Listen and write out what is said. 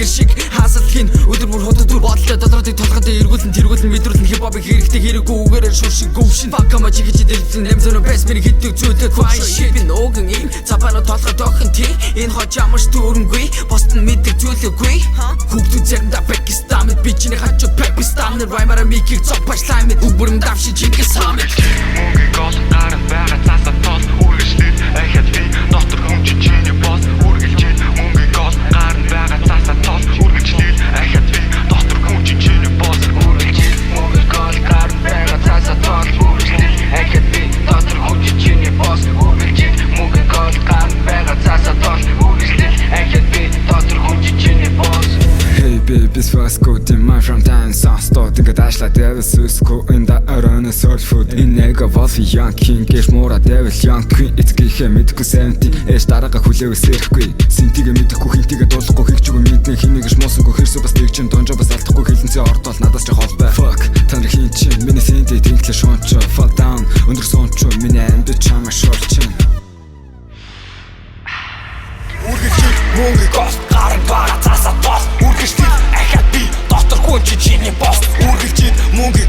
тигэр шиг хаасалхийн өдөр бүр хотод дүр бодлоо дотродыг толгойд эргүүлэн тэргүүлэн мэдрүүлэн хипхопыг хэрэгтэй хэрэггүй үгээрээ шүршиг гөвшин fuck ама чигэж дэлгэн нэмзэн бэс миний хитдэг зүйлээ quiet shit би ногэн юм цапано толгой дохин тий энэ хот ямарч дүүрэнгүй бостон мэддэг зүйлээгүй хүүхдүүд заримдаа Пакистан мэд би чиний хачууд Пакистан нэр ваймара микийг цопашлай мэд үбүрэн давши чингис хамид мөнгө гол гаран байгаа цаасаа тол үргэлжлэл ахад би дотор хүн чиний бос үргэлжлэл мөнгө гол гаран байгаа цаасаа тол үргэлжлэл ахад би дотор хүн чиний бос үргэлжлэл мөнгө гол гаран байгаа цаасаа тол үргэлжлэл ахад би дотор хүн чиний бос үргэлжлэл мөнгө гол гаран байгаа цаасаа тол үргэлжлэл ахад би дотор хүн чиний бос. Hey baby, first go to my from time sound start think dash like devil sus go in the arena search food in nega was young king get more devil young queen it's гэхэ мэдгүй 70 эш дараага хүлээвс ирэхгүй синтигэ мэдхгүй хинтигэ дуулахгүй хийх чиг мэднэ хинийгш моосонгүй хэрсүү бас тэгчин донжоо бас алдахгүй хэлэнцээ ордол надаас ч холбай fuck танер хин чи миний синтэ тэнхлэ шуунч fall down өндөр суунч миний амьд чамаа шорчин үргэлжлэл мөнгө гол гаран байгаа цаасаа тол үргэлжлэл ахад би дотор хүн чиний бос үргэлжлэл мөнгө